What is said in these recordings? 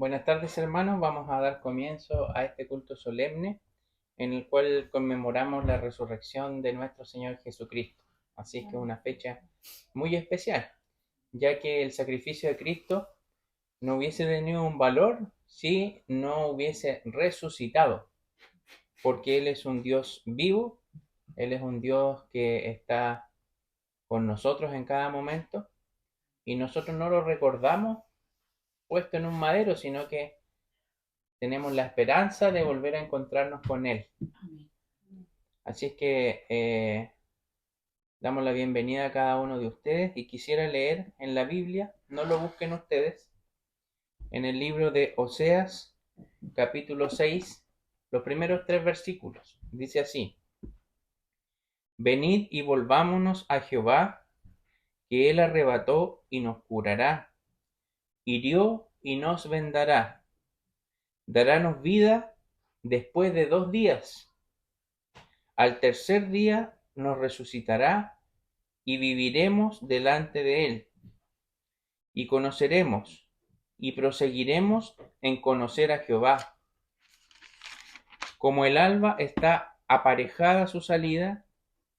Buenas tardes, hermanos. Vamos a dar comienzo a este culto solemne en el cual conmemoramos la resurrección de nuestro Señor Jesucristo. Así que es una fecha muy especial, ya que el sacrificio de Cristo no hubiese tenido un valor si no hubiese resucitado, porque Él es un Dios vivo, Él es un Dios que está con nosotros en cada momento y nosotros no lo recordamos puesto en un madero, sino que tenemos la esperanza de volver a encontrarnos con Él. Así es que damos la bienvenida a cada uno de ustedes y quisiera leer en la Biblia, no lo busquen ustedes, en el libro de Oseas, capítulo 6, los primeros 3 versículos. Dice así: Venid y volvámonos a Jehová, que Él arrebató y nos curará, hirió y nos vendará, darános vida después de 2 días. Al tercer día nos resucitará y viviremos delante de Él, y conoceremos y proseguiremos en conocer a Jehová. Como el alba está aparejada su salida,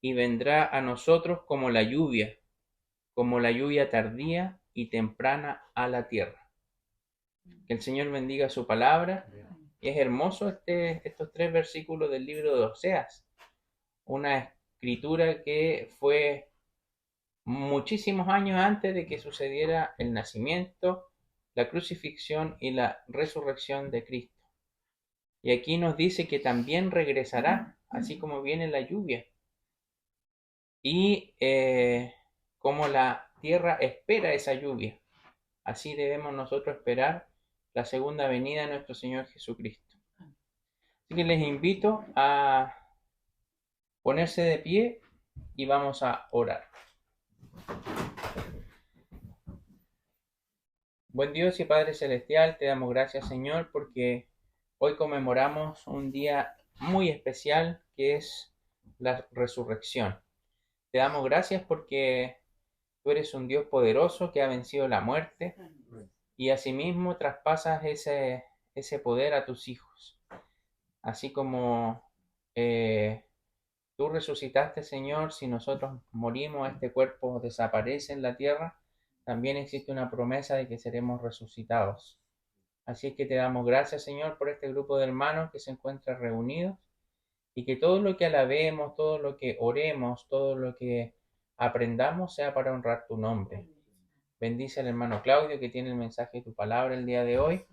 y vendrá a nosotros como la lluvia tardía y temprana a la tierra. Que el Señor bendiga su palabra. Es hermoso estos 3 versículos del libro de Oseas, una escritura que fue muchísimos años antes de que sucediera el nacimiento, la crucifixión y la resurrección de Cristo. Y aquí nos dice que también regresará, así como viene la lluvia. Y como la tierra espera esa lluvia, así debemos nosotros esperar la segunda venida de nuestro Señor Jesucristo. Así que les invito a ponerse de pie y vamos a orar. Buen Dios y Padre Celestial, te damos gracias, Señor, porque hoy conmemoramos un día muy especial que es la resurrección. Te damos gracias porque tú eres un Dios poderoso que ha vencido la muerte y asimismo traspasas ese poder a tus hijos. Así como tú resucitaste, Señor, si nosotros morimos, este cuerpo desaparece en la tierra, también existe una promesa de que seremos resucitados. Así es que te damos gracias, Señor, por este grupo de hermanos que se encuentran reunidos y que todo lo que alabemos, todo lo que oremos, todo lo que aprendamos sea para honrar tu nombre. Bendice al hermano Claudio que tiene el mensaje de tu palabra el día de hoy,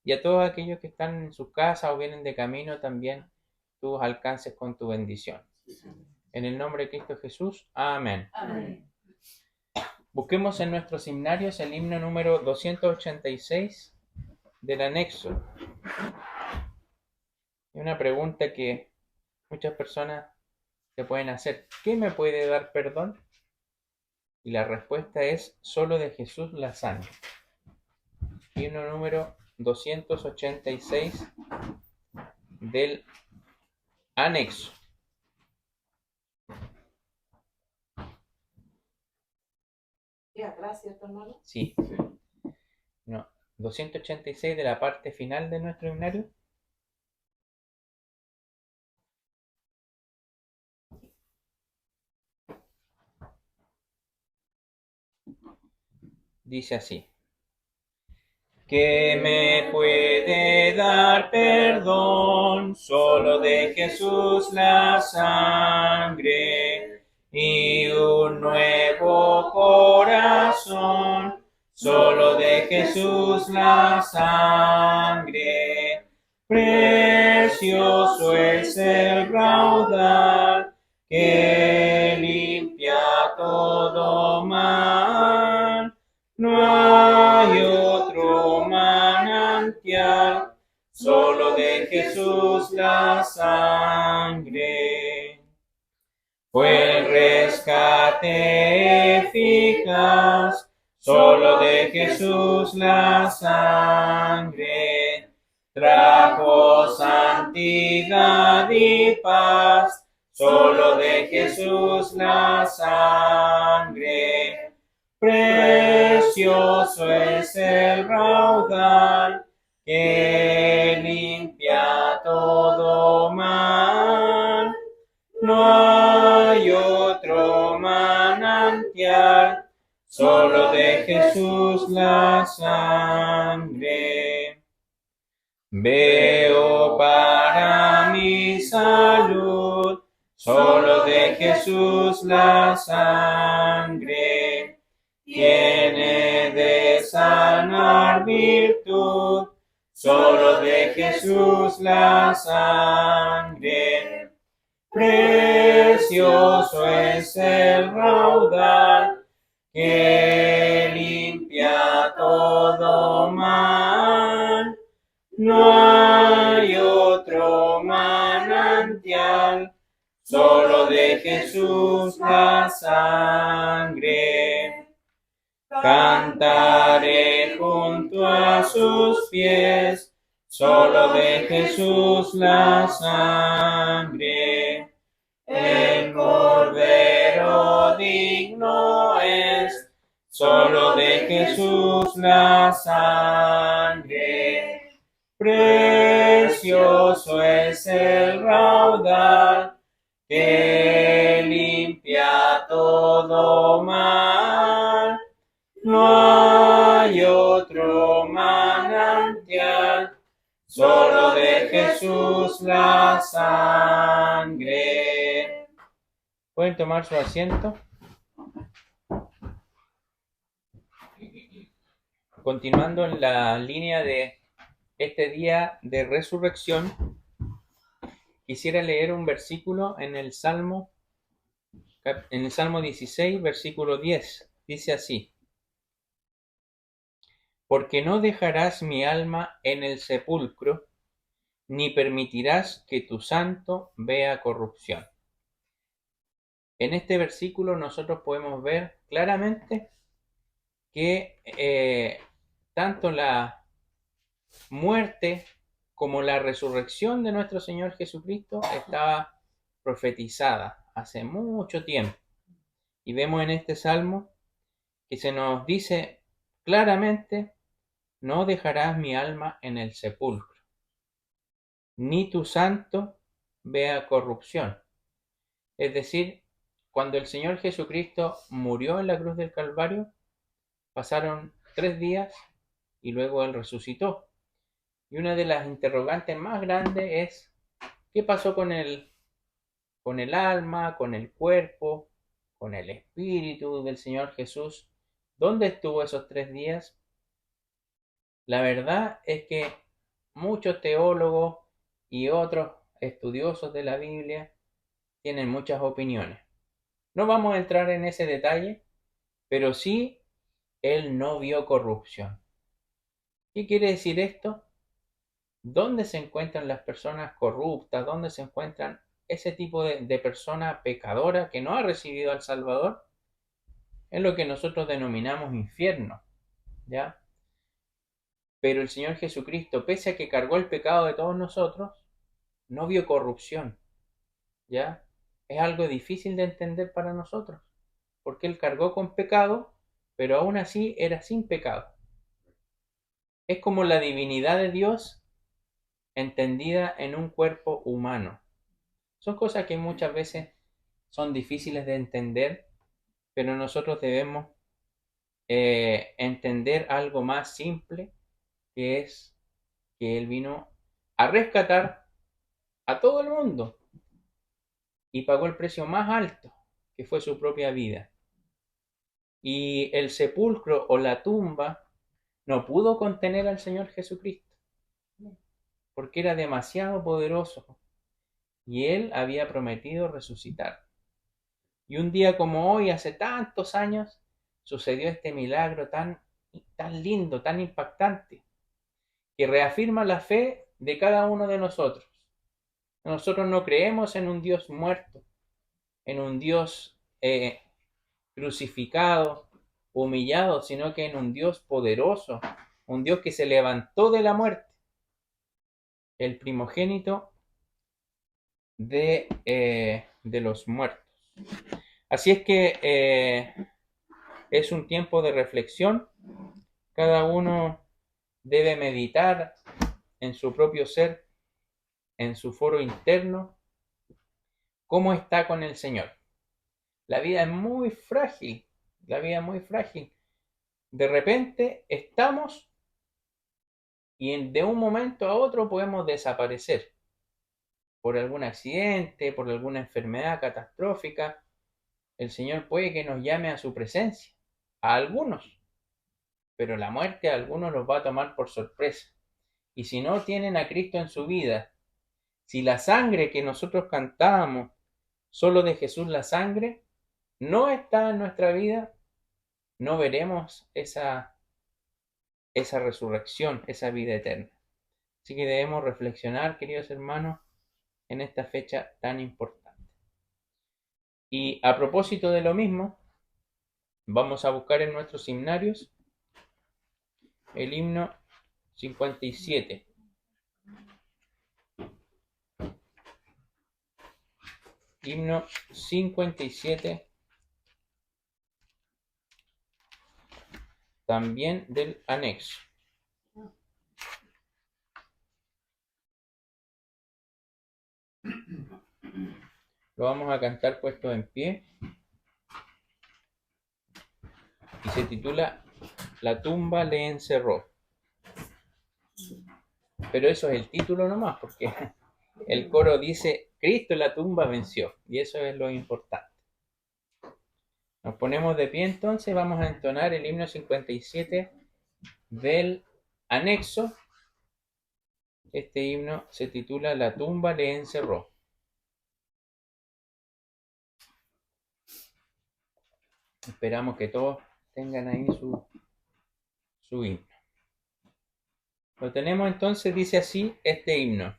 y a todos aquellos que están en sus casas o vienen de camino también tú alcances con tu bendición. En el nombre de Cristo Jesús, amén. Amén. Busquemos en nuestros himnarios el himno número 286 del anexo. Y una pregunta que muchas personas se pueden hacer: ¿qué me puede dar perdón? Y la respuesta es: solo de Jesús la sangre. Himno número 286 del anexo. ¿Y atrás, cierto, hermano? Sí. No, 286 de la parte final de nuestro himnario. Dice así: ¿qué me puede dar perdón? Solo de Jesús la sangre y un nuevo corazón. Solo de Jesús la sangre. Precioso es el raudal que limpia todo mal. No hay otro manantial, solo de Jesús la sangre. Fue el rescate eficaz, solo de Jesús la sangre. Trajo santidad y paz, solo de Jesús la sangre. Precioso es el raudal que limpia todo mal. No hay otro manantial, solo de Jesús la sangre. Veo para mi salud, solo de Jesús la sangre. Tiene de sanar virtud, solo de Jesús la sangre. Precioso es el raudal que limpia todo mal. No hay otro manantial, solo de Jesús la sangre. Cantaré junto a sus pies, solo de Jesús la sangre. El Cordero digno es, solo de Jesús la sangre. Precioso es el raudal que limpia todo mal. No hay otro manantial, solo de Jesús la sangre. ¿Pueden tomar su asiento? Continuando en la línea de este día de resurrección, quisiera leer un versículo en el Salmo 16, versículo 10. Dice así: porque no dejarás mi alma en el sepulcro, ni permitirás que tu santo vea corrupción. En este versículo nosotros podemos ver claramente que tanto la muerte como la resurrección de nuestro Señor Jesucristo estaba profetizada hace mucho tiempo. Y vemos en este salmo que se nos dice claramente: no dejarás mi alma en el sepulcro, ni tu santo vea corrupción. Es decir, cuando el Señor Jesucristo murió en la cruz del Calvario, pasaron 3 días y luego Él resucitó. Y una de las interrogantes más grandes es: ¿qué pasó con el alma, con el cuerpo, con el espíritu del Señor Jesús? ¿Dónde estuvo esos 3 días? La verdad es que muchos teólogos y otros estudiosos de la Biblia tienen muchas opiniones. No vamos a entrar en ese detalle, pero sí, Él no vio corrupción. ¿Qué quiere decir esto? ¿Dónde se encuentran las personas corruptas? ¿Dónde se encuentran ese tipo de persona pecadora que no ha recibido al Salvador? Es lo que nosotros denominamos infierno, ¿ya? Pero el Señor Jesucristo, pese a que cargó el pecado de todos nosotros, no vio corrupción, ¿ya? Es algo difícil de entender para nosotros, porque Él cargó con pecado, pero aún así era sin pecado. Es como la divinidad de Dios entendida en un cuerpo humano. Son cosas que muchas veces son difíciles de entender, pero nosotros debemos entender algo más simple, que es que Él vino a rescatar a todo el mundo y pagó el precio más alto, que fue su propia vida. Y el sepulcro o la tumba no pudo contener al Señor Jesucristo, porque era demasiado poderoso y Él había prometido resucitar. Y un día como hoy, hace tantos años, sucedió este milagro tan lindo, tan impactante, que reafirma la fe de cada uno de nosotros. Nosotros no creemos en un Dios muerto, en un Dios crucificado, humillado, sino que en un Dios poderoso, un Dios que se levantó de la muerte, el primogénito de los muertos. Así es que es un tiempo de reflexión. Cada uno debe meditar en su propio ser, en su foro interno, cómo está con el Señor. La vida es muy frágil, la vida es muy frágil. De repente estamos y de un momento a otro podemos desaparecer por algún accidente, por alguna enfermedad catastrófica. El Señor puede que nos llame a su presencia, a algunos, pero la muerte a algunos los va a tomar por sorpresa. Y si no tienen a Cristo en su vida, si la sangre que nosotros cantábamos, solo de Jesús la sangre, no está en nuestra vida, no veremos esa resurrección, esa vida eterna. Así que debemos reflexionar, queridos hermanos, en esta fecha tan importante. Y a propósito de lo mismo, vamos a buscar en nuestros himnarios el himno 57. Himno 57, también del anexo. Lo vamos a cantar puesto en pie y se titula La tumba le encerró. Pero eso es el título nomás, porque el coro dice Cristo en la tumba venció, y eso es lo importante. Nos ponemos de pie entonces, vamos a entonar el himno 57 del anexo. Este himno se titula La tumba le encerró. Esperamos que todos tengan ahí su himno. Lo tenemos entonces, dice así este himno.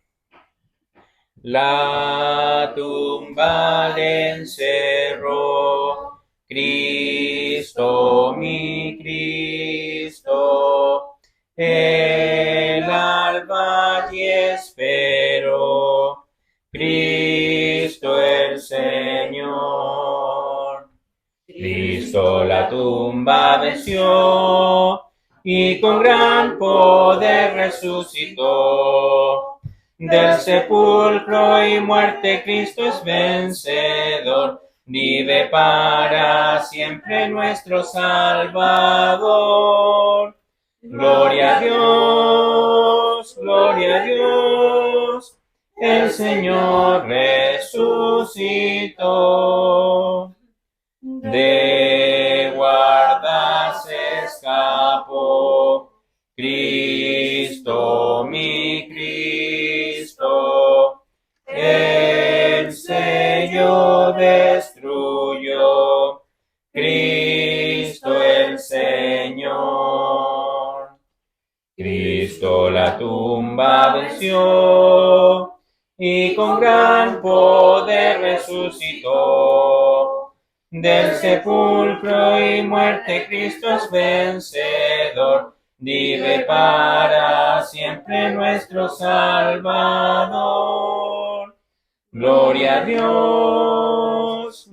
La tumba le encerró, Cristo, mi Cristo, el alba y espero, Cristo el Señor. Cristo la tumba venció y con gran poder resucitó. Del sepulcro y muerte Cristo es vencedor, vive para siempre nuestro Salvador. Gloria a Dios, el Señor resucitó. De guardas escapó, Cristo, mi Cristo, el sello destruyó, Cristo el Señor. Cristo la tumba venció y con gran poder resucitó. Del sepulcro y muerte Cristo es vencedor, vive para siempre nuestro Salvador. Gloria a Dios,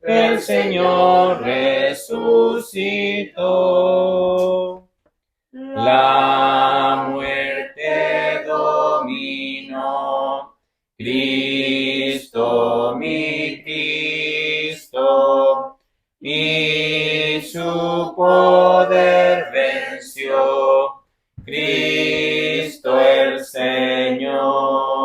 el Señor resucitó. La muerte dominó, Cristo, mi Cristo, y su poder venció, Cristo el Señor.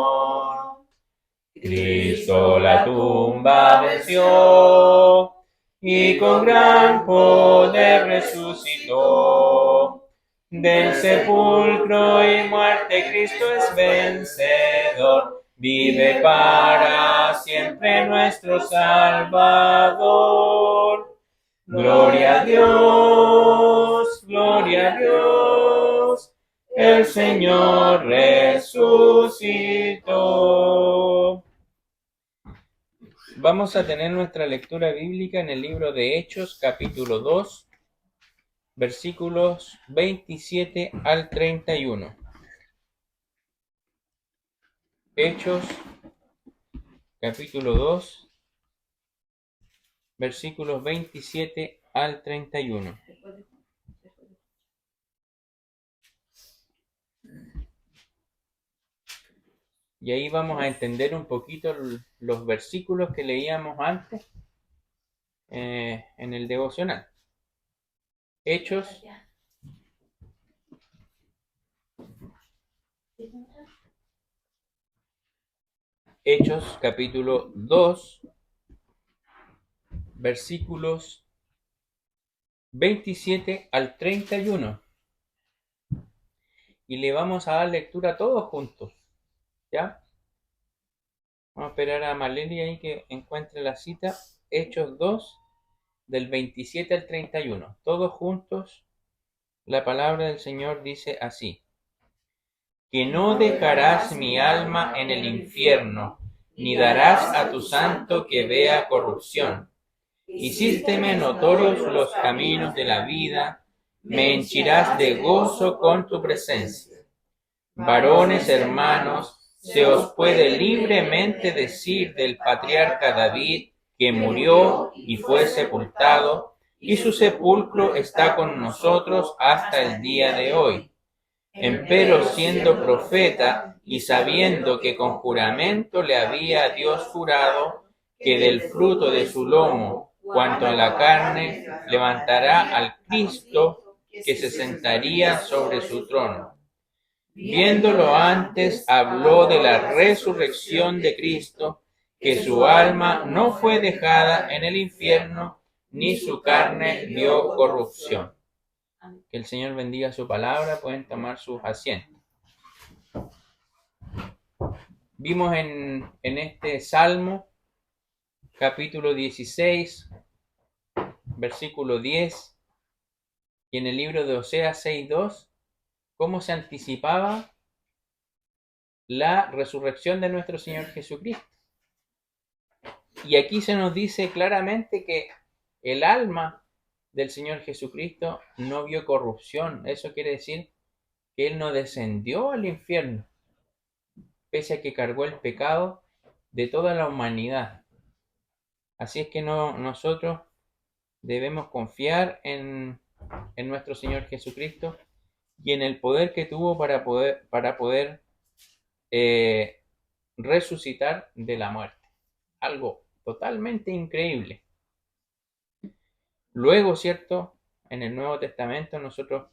Cristo la tumba venció y con gran poder resucitó. Del sepulcro y muerte Cristo es vencedor, vive para siempre nuestro Salvador. Gloria a Dios, el Señor resucitó. Vamos a tener nuestra lectura bíblica en el libro de Hechos, capítulo 2, versículos 27 al 31. Hechos, capítulo 2, versículos 27 al 31. Y ahí vamos a entender un poquito los versículos que leíamos antes en el devocional. Hechos capítulo 2, versículos 27 al 31. Y le vamos a dar lectura todos juntos, ¿ya? Vamos a esperar a Maleni ahí que encuentre la cita. Hechos 2, del 27 al 31. Todos juntos, la palabra del Señor dice así: que no dejarás mi alma en el infierno, ni darás a tu santo que vea corrupción. Hicísteme notorios los caminos de la vida, me henchirás de gozo con tu presencia. Varones hermanos, se os puede libremente decir del patriarca David, que murió y fue sepultado, y su sepulcro está con nosotros hasta el día de hoy. Empero siendo profeta y sabiendo que con juramento le había Dios jurado que del fruto de su lomo, cuanto a la carne, levantará al Cristo que se sentaría sobre su trono. Viéndolo antes, habló de la resurrección de Cristo, que su alma no fue dejada en el infierno, ni su carne vio corrupción. Que el Señor bendiga su palabra, pueden tomar sus asientos. Vimos en este Salmo, capítulo 16, versículo 10, y en el libro de Oseas 6:2, cómo se anticipaba la resurrección de nuestro Señor Jesucristo. Y aquí se nos dice claramente que el alma del Señor Jesucristo no vio corrupción. Eso quiere decir que Él no descendió al infierno, pese a que cargó el pecado de toda la humanidad. Así es que nosotros debemos confiar en nuestro Señor Jesucristo y en el poder que tuvo para poder resucitar de la muerte. Algo totalmente increíble. Luego, ¿cierto? En el Nuevo Testamento nosotros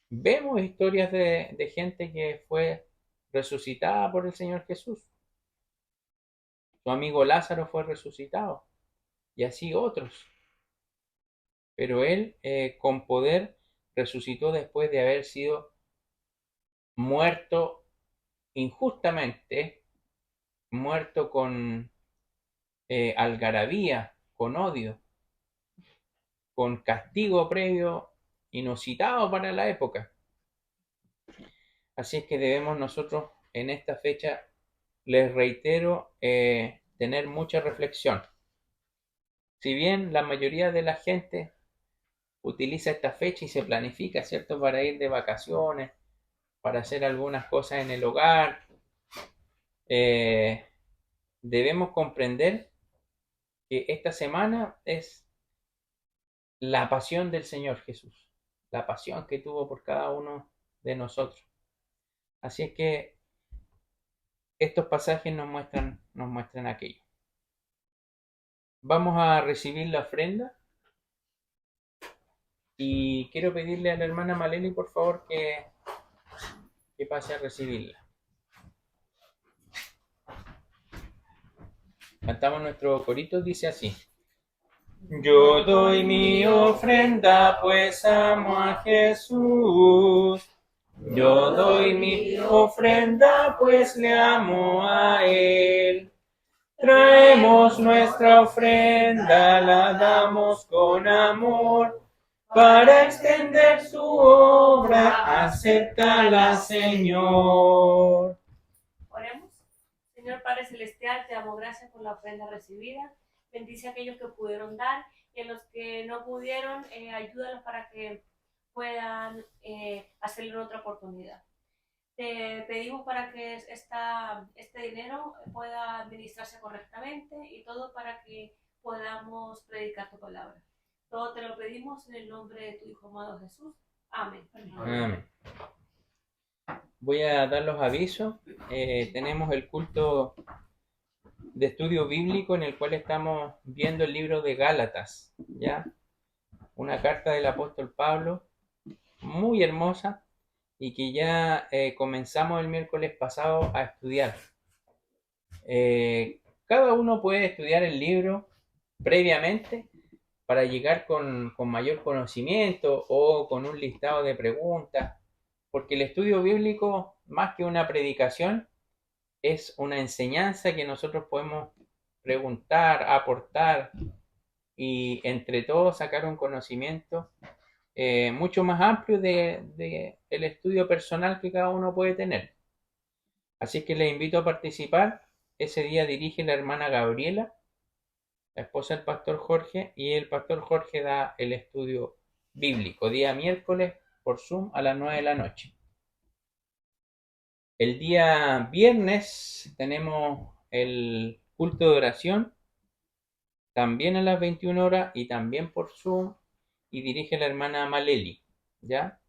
vemos historias de gente que fue resucitada por el Señor Jesús. Su amigo Lázaro fue resucitado y así otros. Pero él con poder resucitó después de haber sido muerto injustamente, muerto con algarabía, con odio, con castigo previo inusitado para la época. Así es que debemos nosotros en esta fecha, les reitero, tener mucha reflexión. Si bien la mayoría de la gente utiliza esta fecha y se planifica, ¿cierto?, para ir de vacaciones, para hacer algunas cosas en el hogar, debemos comprender que esta semana es la pasión del Señor Jesús, la pasión que tuvo por cada uno de nosotros. Así es que estos pasajes nos muestran aquello. Vamos a recibir la ofrenda y quiero pedirle a la hermana Maleni, por favor, que pase a recibirla. Cantamos nuestro corito, dice así: yo doy mi ofrenda, pues amo a Jesús. Yo doy mi ofrenda, pues le amo a Él. Traemos nuestra ofrenda, la damos con amor, para extender su obra, acéptala, Señor. Oremos. Señor Padre Celestial, te damos gracias por la ofrenda recibida. Bendice a aquellos que pudieron dar y a los que no pudieron, ayúdalos para que puedan hacerlo en otra oportunidad. Te pedimos para que este dinero pueda administrarse correctamente y todo para que podamos predicar tu palabra. Todo te lo pedimos en el nombre de tu Hijo amado Jesús. Amén. Amén. voy a dar los avisos. Tenemos el culto de estudio bíblico en el cual estamos viendo el libro de Gálatas, ¿ya? Una carta del apóstol Pablo, muy hermosa, y que ya comenzamos el miércoles pasado a estudiar. Cada uno puede estudiar el libro previamente para llegar con mayor conocimiento o con un listado de preguntas, porque el estudio bíblico, más que una predicación, es una enseñanza que nosotros podemos preguntar, aportar y entre todos sacar un conocimiento mucho más amplio de el estudio personal que cada uno puede tener. Así que les invito a participar. Ese día dirige la hermana Gabriela, la esposa del pastor Jorge, y el pastor Jorge da el estudio bíblico, día miércoles por Zoom a las 9 de la noche. El día viernes tenemos el culto de oración, también a las 21 horas y también por Zoom, y dirige la hermana Maleli, ¿ya?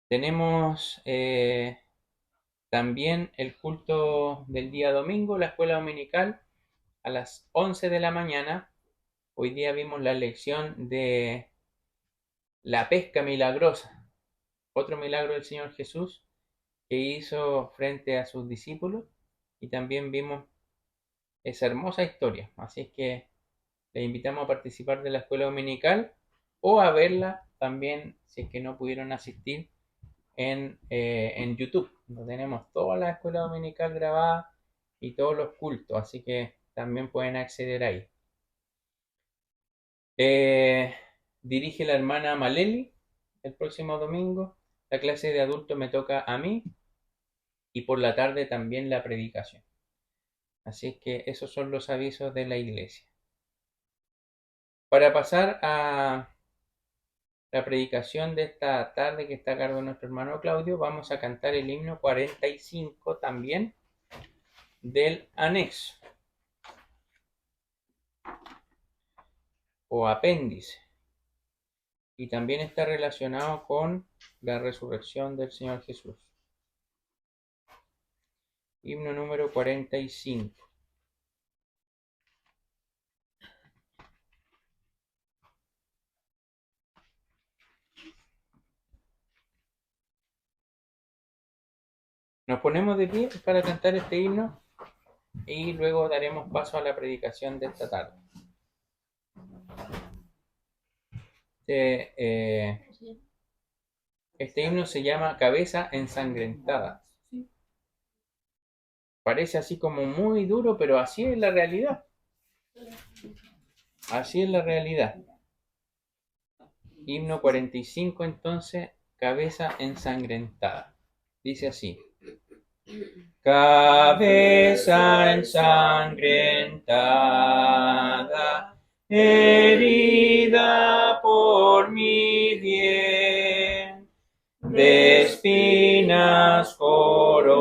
Tenemos también el culto del día domingo, la escuela dominical, a las 11 de la mañana. Hoy día vimos la lección de la pesca milagrosa, otro milagro del Señor Jesús que hizo frente a sus discípulos, y también vimos esa hermosa historia. Así es que les invitamos a participar de la escuela dominical o a verla también si es que no pudieron asistir en YouTube, donde tenemos toda la escuela dominical grabada y todos los cultos, así que también pueden acceder ahí. Dirige la hermana Maleli el próximo domingo. La clase de adultos me toca a mí y por la tarde también la predicación. Así que esos son los avisos de la iglesia. Para pasar a la predicación de esta tarde que está a cargo de nuestro hermano Claudio, vamos a cantar el himno 45 también del anexo o apéndice, y también está relacionado con la resurrección del Señor Jesús. Himno número 45. Nos ponemos de pie para cantar este himno y luego daremos paso a la predicación de esta tarde. Este himno se llama Cabeza ensangrentada. Parece así como muy duro, pero así es la realidad. Así es la realidad. Himno 45 entonces, Cabeza ensangrentada. Dice así. Cabeza ensangrentada, herida por mi bien, de espinas coronada,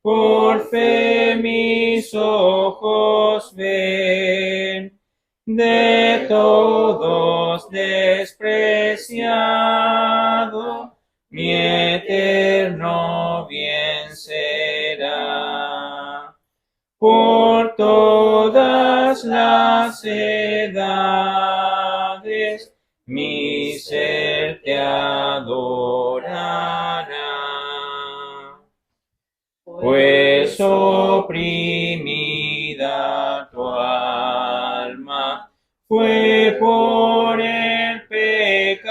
por fe mis ojos ven, de todos despreciado, mi eterno bien será. Por todas las edades mi ser te adorará. Pues oprimida tu alma fue por el pecador,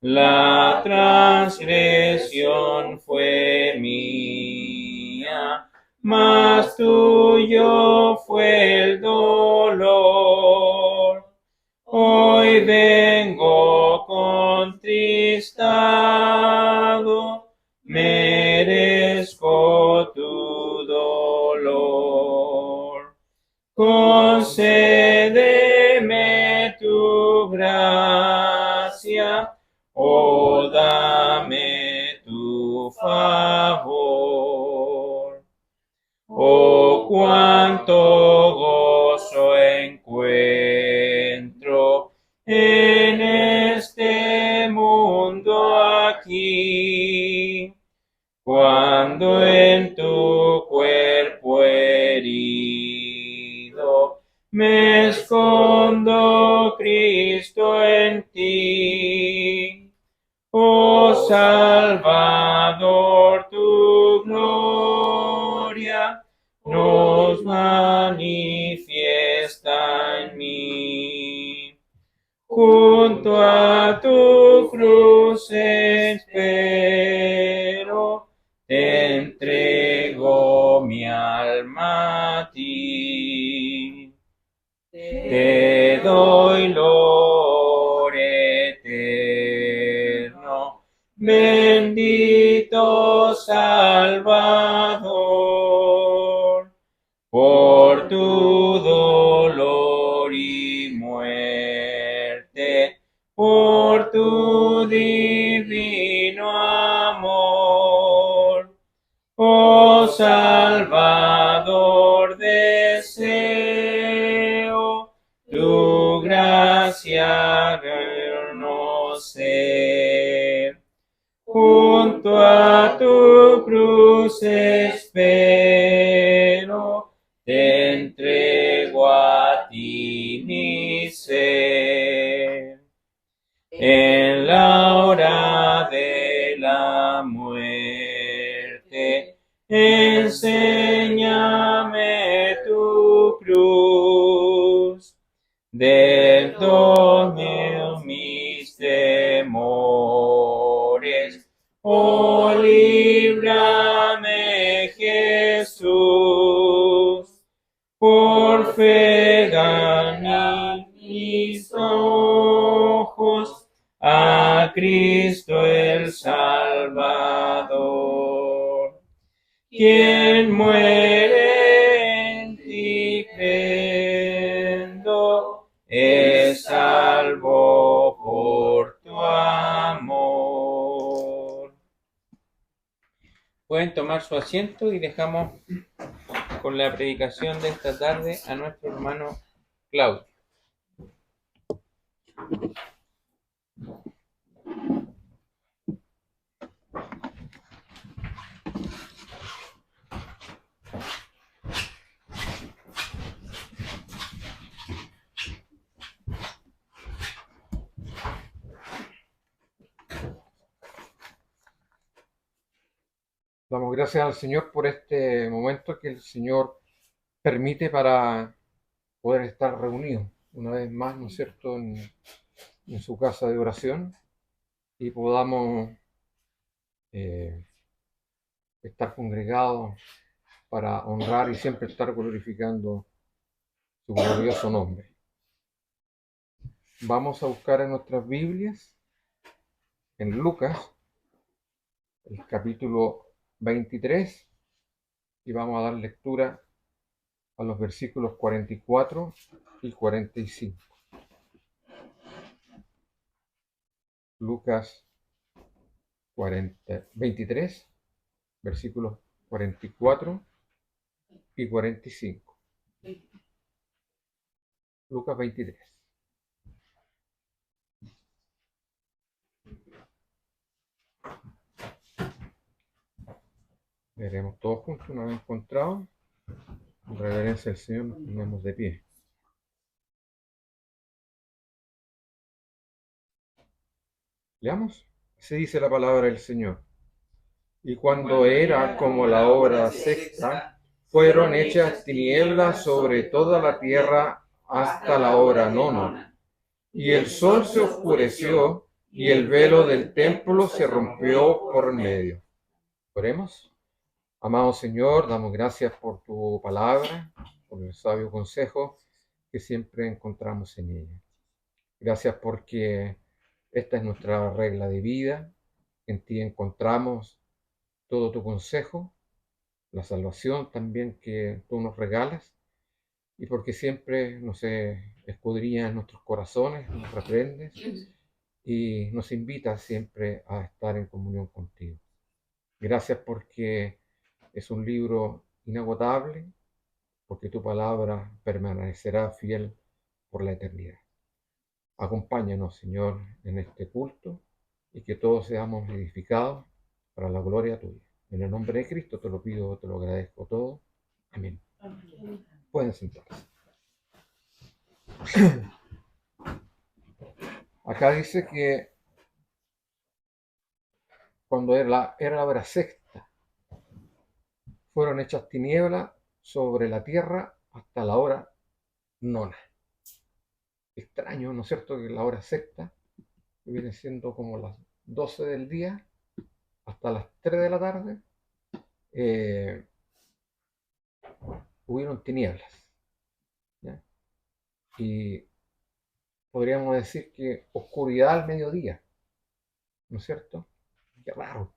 la transgresión fue mía, mas tuyo fue el dolor. Hoy vengo contristado, merezco tu dolor. Concédeme tu gracia, oh dame tu favor. Oh cuánto gozo encuentro en este me escondo, Cristo, en ti. Oh Salvador, tu gloria nos manifiesta en mí. Junto a tu cruz espero, te entrego mi alma a ti. Te doy loor eterno, bendito Salvador, por tu dolor y muerte, por tu divino amor. Oh Salvador, deseo tu gracia conocer. Junto a tu cruz espero, te entrego a ti mi ser. En la hora de la muerte, enséñame tu cruz. Del dominio mis temores, oh, líbrame, Jesús. Por fe dan mis ojos a Cristo el Salvador, quien muere en ti creyendo, es salvo por tu amor. Pueden tomar su asiento y dejamos con la predicación de esta tarde a nuestro hermano Claudio. Damos gracias al Señor por este momento que el Señor permite para poder estar reunidos una vez más, ¿no es cierto?, en su casa de oración y podamos estar congregados para honrar y siempre estar glorificando su glorioso nombre. Vamos a buscar en nuestras Biblias, en Lucas, el capítulo 23, y vamos a dar lectura a los versículos 44 y 45. Lucas 23, versículos 44 y 45. Lucas 23. Veremos todos juntos una vez encontrado. En reverencia al Señor nos ponemos de pie. Leamos. Así dice la palabra del Señor. Y cuando era como la hora sexta, fueron hechas tinieblas sobre toda la tierra hasta la hora nona. Y el sol se oscureció y el velo del templo se rompió por medio. Oremos. Amado Señor, damos gracias por tu palabra, por el sabio consejo que siempre encontramos en ella. Gracias porque esta es nuestra regla de vida. En ti encontramos todo tu consejo, la salvación también que tú nos regalas, y porque siempre nos escudriñas nuestros corazones, nos reprendes y nos invitas siempre a estar en comunión contigo. Gracias porque es un libro inagotable, porque tu palabra permanecerá fiel por la eternidad. Acompáñanos, Señor, en este culto y que todos seamos edificados para la gloria tuya. En el nombre de Cristo te lo pido, te lo agradezco todo. Amén. Pueden sentarse. Acá dice que cuando era la hora sexta, fueron hechas tinieblas sobre la tierra hasta la hora nona. Extraño, ¿no es cierto?, que la hora sexta, que viene siendo como las 12 del día, hasta las 3 de la tarde, eh, hubieron tinieblas. ¿Ya? Y podríamos decir que oscuridad al mediodía, ¿no es cierto? Qué raro.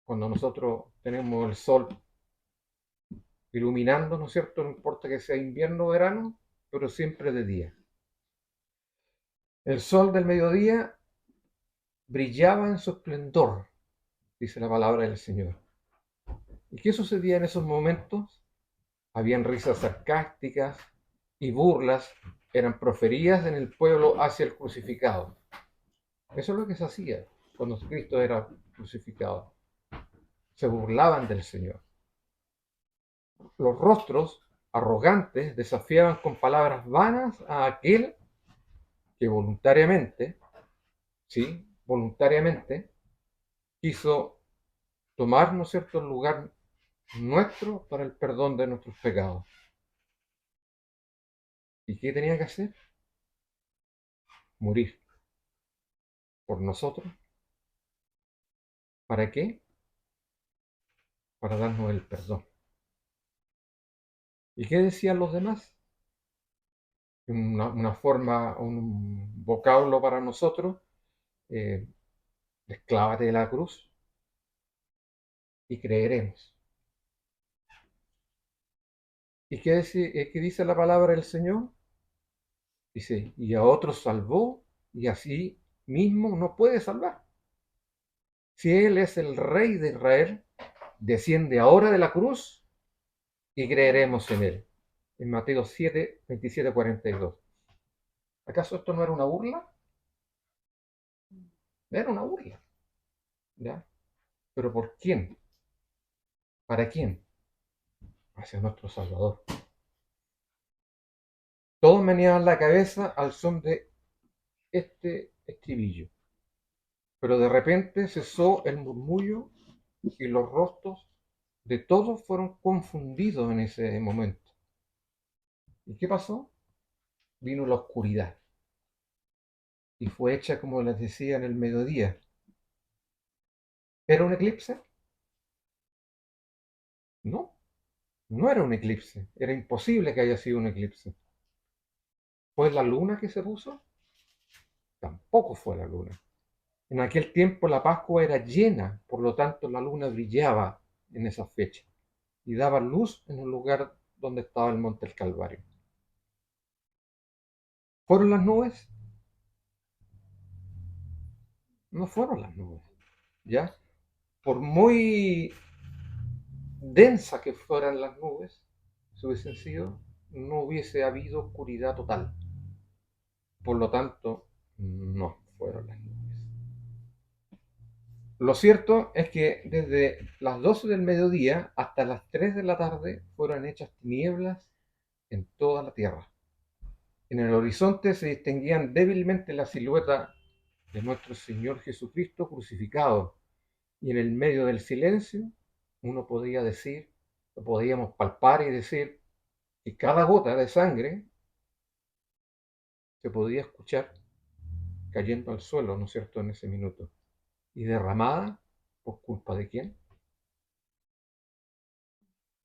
Cuando nosotros tenemos el sol iluminando, ¿no es cierto? No importa que sea invierno o verano, pero siempre de día. El sol del mediodía brillaba en su esplendor, dice la palabra del Señor. ¿Y qué sucedía en esos momentos? Habían risas sarcásticas y burlas eran proferidas en el pueblo hacia el crucificado. Eso es lo que se hacía cuando Cristo era crucificado. Se burlaban del Señor. Los rostros arrogantes desafiaban con palabras vanas a aquel que voluntariamente, sí, voluntariamente, quiso tomar, ¿no es cierto?, el lugar nuestro para el perdón de nuestros pecados. ¿Y qué tenía que hacer? Morir por nosotros. ¿Para qué? Para darnos el perdón. ¿Y qué decían los demás? Una forma, un vocablo para nosotros, eh, desclávate de la cruz y creeremos. ¿Y qué dice la palabra del Señor? Dice, y a otros salvó y así mismo no puede salvar. Si Él es el Rey de Israel, desciende ahora de la cruz y creeremos en Él. En Mateo 7, 27, 42. ¿Acaso esto no era una burla? Era una burla. ¿Ya? ¿Pero por quién? ¿Para quién? Hacia nuestro Salvador. Todos meneaban la cabeza al son de este estribillo. Pero de repente cesó el murmullo y los rostros de todos fueron confundidos en ese momento. ¿Y qué pasó? Vino la oscuridad y fue hecha, como les decía, en el mediodía. ¿Era un eclipse? No, no era un eclipse. Era imposible que haya sido un eclipse. ¿Fue la luna que se puso? Tampoco fue la luna. En aquel tiempo la Pascua era llena, por lo tanto la luna brillaba en esa fecha y daba luz en el lugar donde estaba el monte del Calvario. ¿Fueron las nubes? No fueron las nubes, ¿ya? Por muy densas que fueran las nubes, si hubiesen sido, no hubiese habido oscuridad total. Por lo tanto, no fueron las nubes. Lo cierto es que desde las 12 del mediodía hasta las 3 de la tarde fueron hechas tinieblas en toda la tierra. En el horizonte se distinguían débilmente la silueta de nuestro Señor Jesucristo crucificado, y en el medio del silencio uno podía decir, lo podíamos palpar y decir que cada gota de sangre se podía escuchar cayendo al suelo, ¿no es cierto?, en ese minuto. Y derramada, ¿por culpa de quién?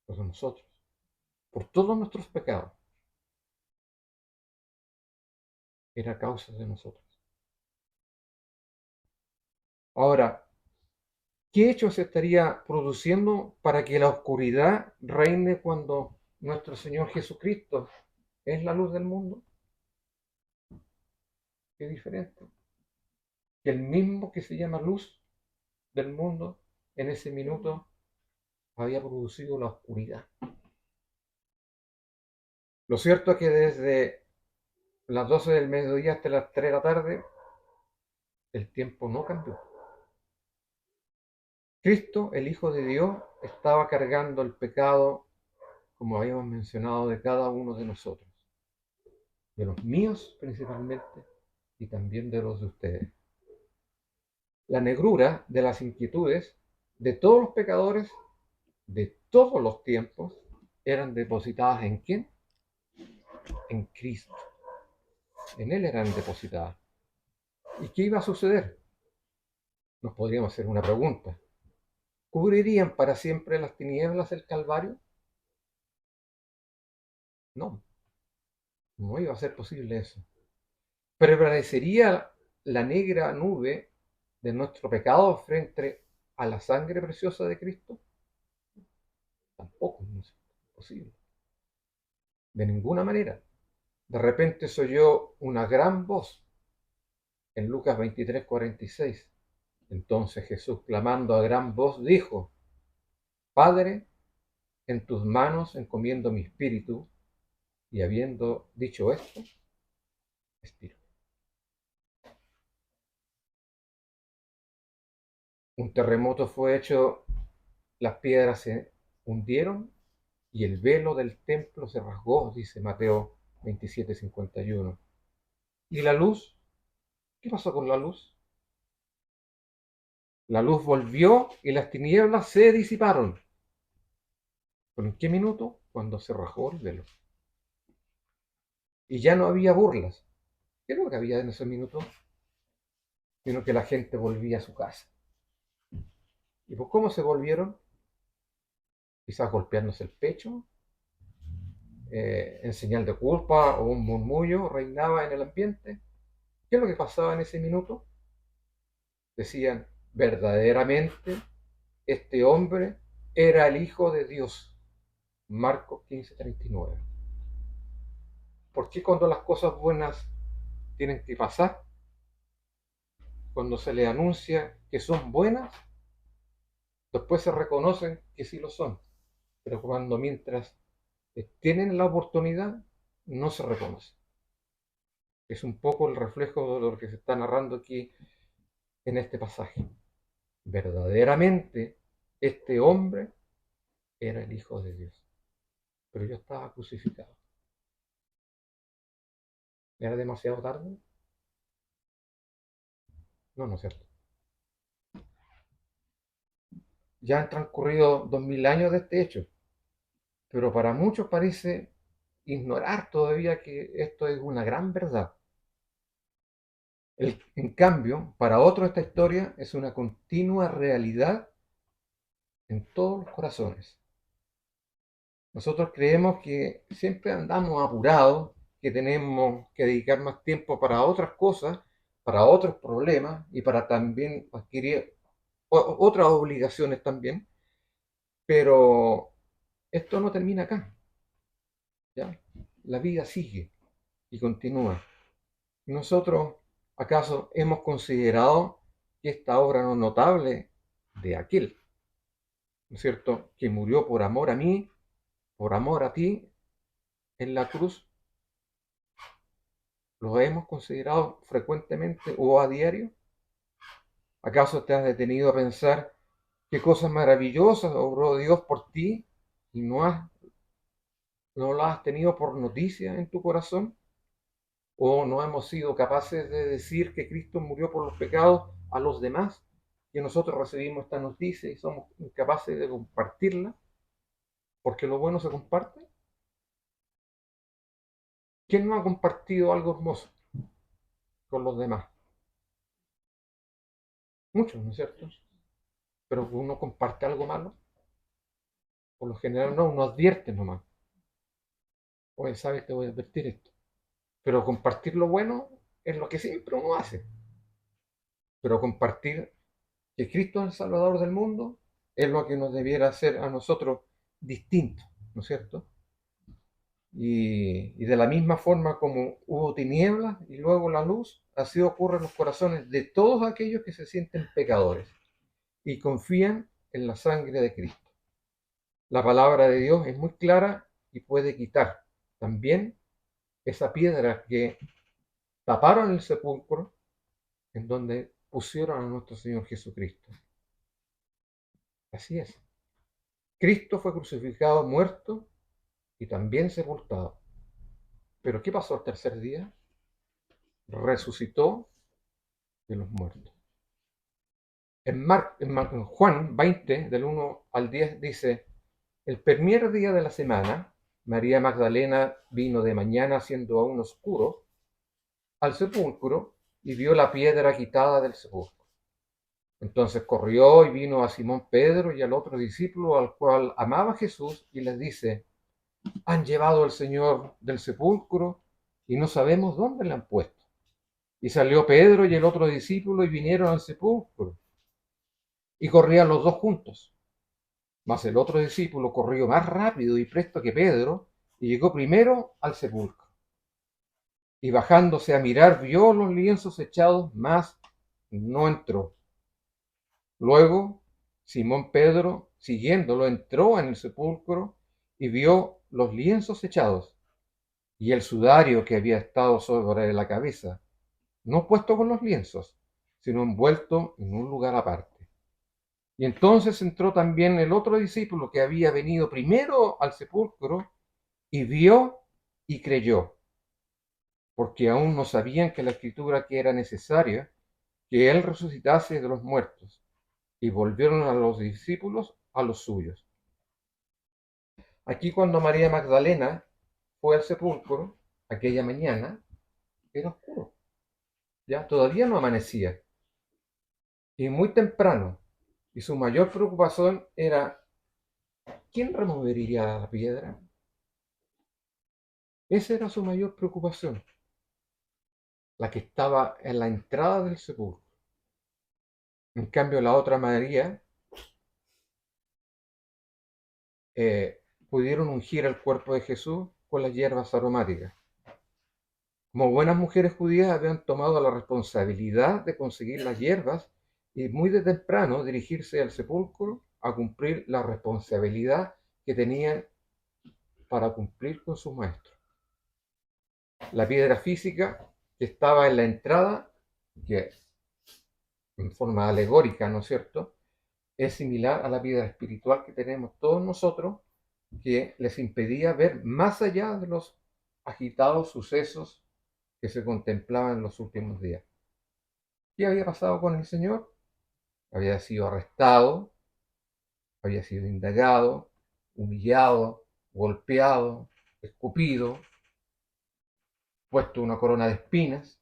Por nosotros, por todos nuestros pecados. Era causa de nosotros. Ahora, ¿qué hecho se estaría produciendo para que la oscuridad reine cuando nuestro Señor Jesucristo es la luz del mundo? Qué diferente. Que el mismo que se llama luz del mundo, en ese minuto había producido la oscuridad. Lo cierto es que desde las 12 del mediodía hasta las 3 de la tarde, el tiempo no cambió. Cristo, el Hijo de Dios, estaba cargando el pecado, como habíamos mencionado, de cada uno de nosotros. de los míos principalmente y también de los de ustedes. La negrura de las inquietudes de todos los pecadores de todos los tiempos eran depositadas ¿en quién? En Cristo. En Él eran depositadas. ¿Y qué iba a suceder? Nos podríamos hacer una pregunta. ¿Cubrirían para siempre las tinieblas del Calvario? No, no iba a ser posible eso. ¿Prevalecería la negra nube de nuestro pecado frente a la sangre preciosa de Cristo? Tampoco no es posible. De ninguna manera. De repente se oyó una gran voz en Lucas 23:46. Entonces Jesús, clamando a gran voz, dijo: Padre, en tus manos encomiendo mi espíritu. Y habiendo dicho esto, expiró. Un terremoto fue hecho, las piedras se hundieron y el velo del templo se rasgó, dice Mateo 27:51. ¿Y la luz? ¿Qué pasó con la luz? La luz volvió y las tinieblas se disiparon. ¿Pero en qué minuto? Cuando se rasgó el velo. Y ya no había burlas. ¿Qué es lo que había en ese minuto? Sino que la gente volvía a su casa. ¿Y por cómo se volvieron? Quizás golpeándose el pecho, en señal de culpa, o un murmullo reinaba en el ambiente. ¿Qué es lo que pasaba en ese minuto? Decían, verdaderamente este hombre era el Hijo de Dios. Marcos 15:39. ¿Por qué cuando las cosas buenas tienen que pasar, cuando se le anuncia que son buenas, después se reconocen que sí lo son? Pero cuando mientras tienen la oportunidad, no se reconoce. Es un poco el reflejo de lo que se está narrando aquí en este pasaje. Verdaderamente, este hombre era el Hijo de Dios, pero yo estaba crucificado. ¿Era demasiado tarde? No, no es cierto. Ya han transcurrido 2000 años de este hecho, pero para muchos parece ignorar todavía que esto es una gran verdad. En cambio, para otros esta historia es una continua realidad en todos los corazones. Nosotros creemos que siempre andamos apurados, que tenemos que dedicar más tiempo para otras cosas, para otros problemas y para también adquirir otras obligaciones también, pero esto no termina acá, ¿ya? La vida sigue y continúa. ¿Nosotros acaso hemos considerado que esta obra no notable de aquel, ¿no es cierto?, que murió por amor a mí, por amor a ti, en la cruz, lo hemos considerado frecuentemente o a diario? ¿Acaso te has detenido a pensar qué cosas maravillosas obró Dios por ti y no lo has tenido por noticia en tu corazón? ¿O no hemos sido capaces de decir que Cristo murió por los pecados a los demás? Que nosotros recibimos esta noticia y somos incapaces de compartirla, porque lo bueno se comparte. ¿Quién no ha compartido algo hermoso con los demás? Muchos, ¿no es cierto? Pero uno comparte algo malo, por lo general no, uno advierte nomás. Oye, sabes, te voy a advertir esto. Pero compartir lo bueno es lo que siempre uno hace. Pero compartir que Cristo es el Salvador del mundo es lo que nos debiera hacer a nosotros distintos, ¿no es cierto? Y de la misma forma como hubo tinieblas y luego la luz, así ocurre en los corazones de todos aquellos que se sienten pecadores y confían en la sangre de Cristo. La palabra de Dios es muy clara y puede quitar también esa piedra que taparon el sepulcro en donde pusieron a nuestro Señor Jesucristo. Así es. Cristo fue crucificado, muerto y también sepultado. Pero ¿qué pasó el tercer día? Resucitó de los muertos. En Juan 20, del 1 al 10, dice: el primer día de la semana, María Magdalena vino de mañana, siendo aún oscuro, al sepulcro y vio la piedra quitada del sepulcro. Entonces corrió y vino a Simón Pedro y al otro discípulo, al cual amaba Jesús, y les dice: han llevado al Señor del sepulcro y no sabemos dónde le han puesto. Y salió Pedro y el otro discípulo y vinieron al sepulcro. Y corrían los dos juntos. Mas el otro discípulo corrió más rápido y presto que Pedro y llegó primero al sepulcro. Y bajándose a mirar vio los lienzos echados, mas no entró. Luego Simón Pedro, siguiéndolo, entró en el sepulcro y vio los lienzos echados y el sudario que había estado sobre la cabeza, no puesto con los lienzos, sino envuelto en un lugar aparte. Y entonces entró también el otro discípulo que había venido primero al sepulcro y vio y creyó, porque aún no sabían que la escritura que era necesaria que él resucitase de los muertos. Y volvieron a los discípulos a los suyos. Aquí, cuando María Magdalena fue al sepulcro aquella mañana, era oscuro, ya todavía no amanecía, y muy temprano, y su mayor preocupación era: ¿quién removería la piedra? Esa era su mayor preocupación, la que estaba en la entrada del sepulcro. En cambio, la otra María pudieron ungir el cuerpo de Jesús con las hierbas aromáticas. Como buenas mujeres judías, habían tomado la responsabilidad de conseguir las hierbas y muy de temprano dirigirse al sepulcro a cumplir la responsabilidad que tenían para cumplir con su maestro. La piedra física que estaba en la entrada, que en forma alegórica, ¿no es cierto?, es similar a la piedra espiritual que tenemos todos nosotros, que les impedía ver más allá de los agitados sucesos que se contemplaban en los últimos días. ¿Qué había pasado con el Señor? Había sido arrestado, había sido indagado, humillado, golpeado, escupido, puesto una corona de espinas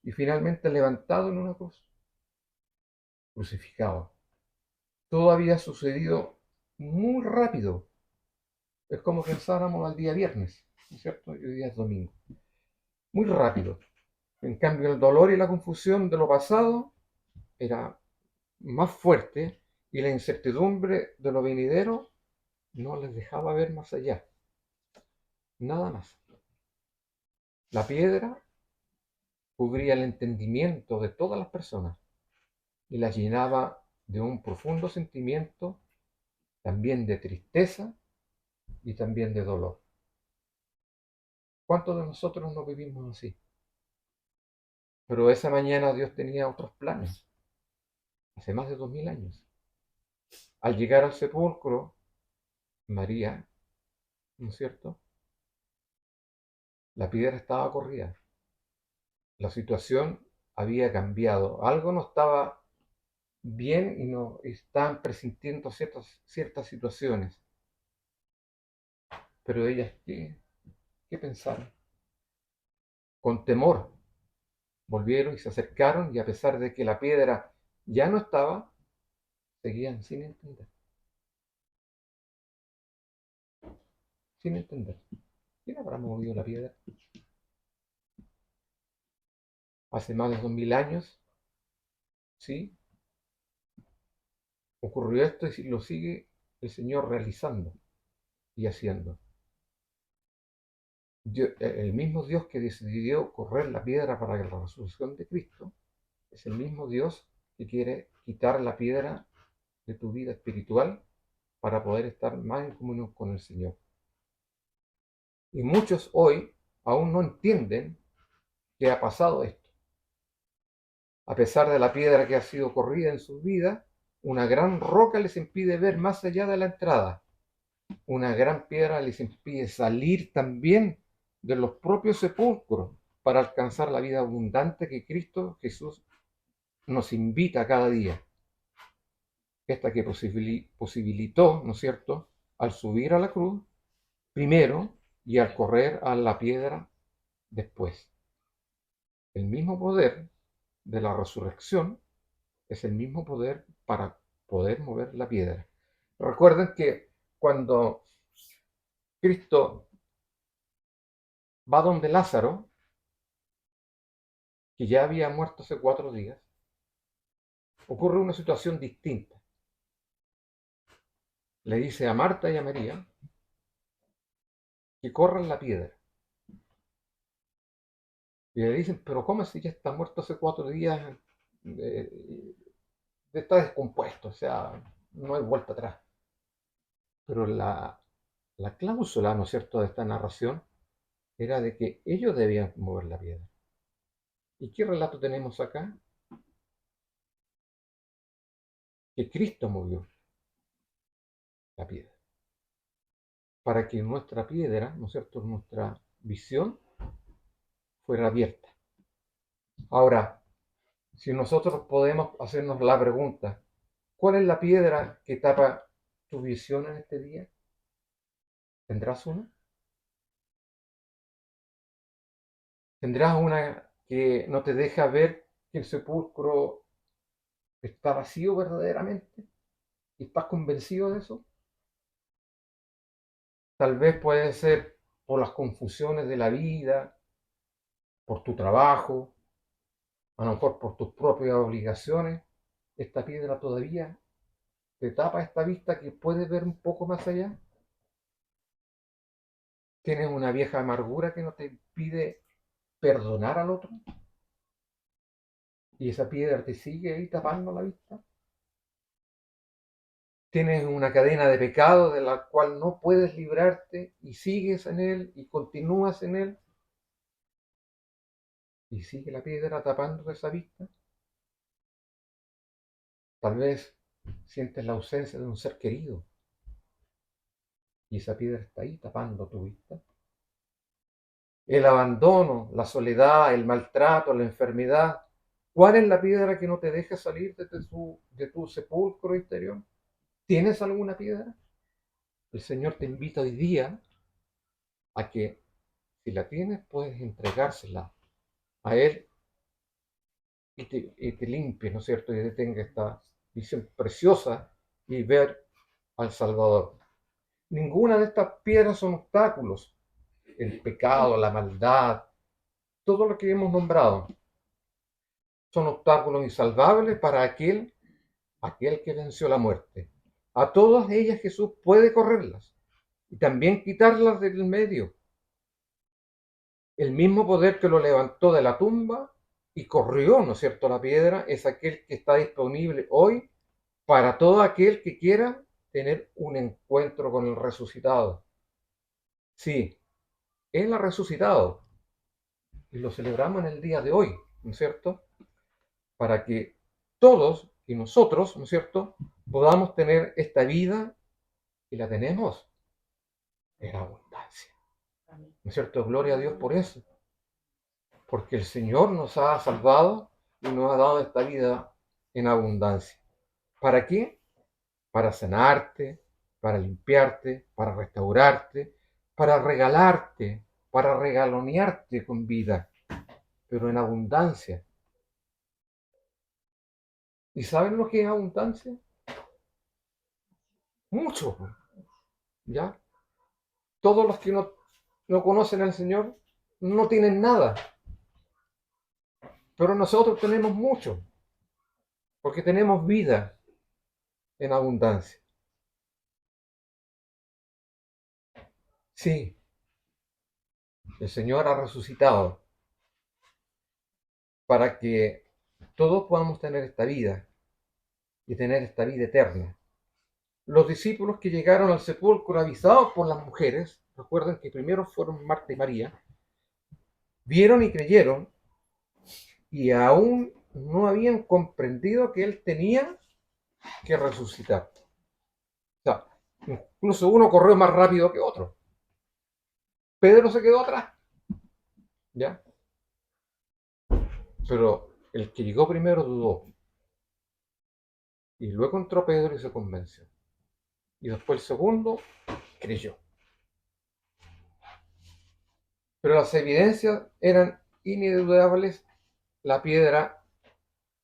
y finalmente levantado en una cruz, crucificado. Todo había sucedido muy rápido. Es como pensáramos al día viernes, ¿no es cierto? Y hoy día es domingo. Muy rápido. En cambio, el dolor y la confusión de lo pasado era más fuerte y la incertidumbre de lo venidero no les dejaba ver más allá. Nada más. La piedra cubría el entendimiento de todas las personas y las llenaba de un profundo sentimiento, también de tristeza y también de dolor. ¿Cuántos de nosotros no vivimos así? Pero esa mañana Dios tenía otros planes, hace más de 2000 años. Al llegar al sepulcro, María, ¿no es cierto?, la piedra estaba corrida. La situación había cambiado. Algo no estaba bien y no estaban presintiendo ciertas situaciones. Pero ellas, ¿qué pensaron? Con temor volvieron y se acercaron, y a pesar de que la piedra ya no estaba, seguían sin entender. Sin entender. ¿Quién habrá movido la piedra? Hace más de 2000 años, ¿sí?, ocurrió esto y lo sigue el Señor realizando y haciendo. El mismo Dios que decidió correr la piedra para la resurrección de Cristo es el mismo Dios que quiere quitar la piedra de tu vida espiritual para poder estar más en comunión con el Señor. Y muchos hoy aún no entienden que ha pasado esto. A pesar de la piedra que ha sido corrida en su vida, una gran roca les impide ver más allá de la entrada. Una gran piedra les impide salir también de los propios sepulcros para alcanzar la vida abundante que Cristo Jesús nos invita cada día. Esta que posibilitó, ¿no es cierto?, al subir a la cruz primero y al correr a la piedra después. El mismo poder de la resurrección es el mismo poder para poder mover la piedra. Recuerden que cuando Cristo va donde Lázaro, que ya había muerto hace 4 días, ocurre una situación distinta. Le dice a Marta y a María que corran la piedra. Y le dicen, pero ¿cómo si ya está muerto hace 4 días? Está descompuesto, o sea, no hay vuelta atrás. Pero la cláusula, ¿no es cierto?, de esta narración era de que ellos debían mover la piedra. ¿Y qué relato tenemos acá? Que Cristo movió la piedra. Para que nuestra piedra, ¿no es cierto?, nuestra visión fuera abierta. Ahora, si nosotros podemos hacernos la pregunta, ¿cuál es la piedra que tapa tu visión en este día? ¿Tendrás una? ¿Tendrás una que no te deja ver que el sepulcro está vacío verdaderamente? ¿Y estás convencido de eso? Tal vez puede ser por las confusiones de la vida, por tu trabajo, a lo mejor por tus propias obligaciones. Esta piedra todavía te tapa esta vista que puedes ver un poco más allá. Tienes una vieja amargura que no te impide perdonar al otro. Y esa piedra te sigue ahí tapando la vista. Tienes una cadena de pecado de la cual no puedes librarte y sigues en él y continúas en él. Y sigue la piedra tapando esa vista. Tal vez sientes la ausencia de un ser querido y esa piedra está ahí tapando tu vista. El abandono, la soledad, el maltrato, la enfermedad. ¿Cuál es la piedra que no te deja salir de tu sepulcro interior? ¿Tienes alguna piedra? El Señor te invita hoy día a que, si la tienes, puedes entregársela a Él y te limpie, ¿no es cierto? Y detenga esta visión preciosa y ver al Salvador. Ninguna de estas piedras son obstáculos. El pecado, la maldad, todo lo que hemos nombrado, son obstáculos insalvables para aquel que venció la muerte. A todas ellas Jesús puede correrlas y también quitarlas del medio. El mismo poder que lo levantó de la tumba y corrió, ¿no es cierto?, la piedra, es aquel que está disponible hoy para todo aquel que quiera tener un encuentro con el resucitado. Sí, Él ha resucitado y lo celebramos en el día de hoy, ¿no es cierto?, para que todos y nosotros, ¿no es cierto?, podamos tener esta vida y la tenemos en abundancia. ¿No es cierto? Gloria a Dios por eso. Porque el Señor nos ha salvado y nos ha dado esta vida en abundancia. ¿Para qué? Para sanarte, para limpiarte, para restaurarte, para regalarte, para regalonearte con vida, pero en abundancia. ¿Y saben lo que es abundancia? Mucho, ¿ya? Todos los que no conocen al Señor no tienen nada, pero nosotros tenemos mucho, porque tenemos vida en abundancia. Sí, el Señor ha resucitado para que todos podamos tener esta vida y tener esta vida eterna. Los discípulos que llegaron al sepulcro avisados por las mujeres, recuerden que primero fueron Marta y María, vieron y creyeron y aún no habían comprendido que Él tenía que resucitar. O sea, incluso uno corrió más rápido que otro. Pedro se quedó atrás. ¿Ya? Pero el que llegó primero dudó. Y luego entró Pedro y se convenció. Y después el segundo creyó. Pero las evidencias eran ineludables. La piedra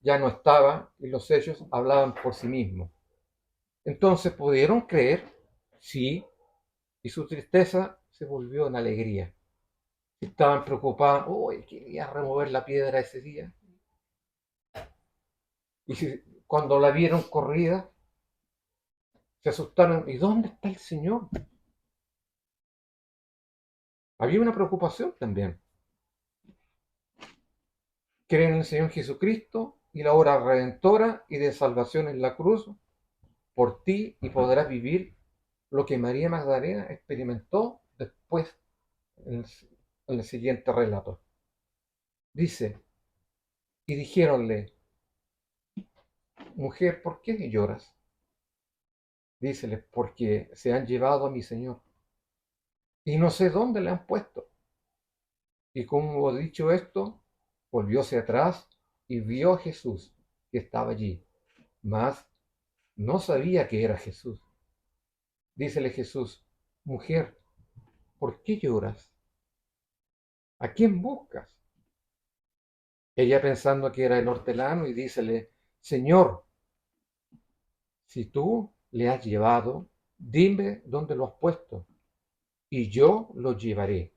ya no estaba y los hechos hablaban por sí mismos. Entonces pudieron creer, sí, y su tristeza se volvió en alegría. Estaban preocupados, uy, quería remover la piedra ese día. Y cuando la vieron corrida, se asustaron, ¿y dónde está el Señor? Había una preocupación también. Creen en el Señor Jesucristo y la obra redentora y de salvación en la cruz por ti y podrás vivir lo que María Magdalena experimentó después en el siguiente relato. Dice, y dijéronle, mujer, ¿por qué lloras? Dícele, porque se han llevado a mi Señor y no sé dónde le han puesto. Y como dicho esto, volvióse atrás y vio a Jesús que estaba allí, mas no sabía que era Jesús. Dícele Jesús, mujer, ¿por qué lloras? ¿A quién buscas? Ella pensando que era el hortelano y dícele, Señor, si tú le has llevado, dime dónde lo has puesto y yo lo llevaré.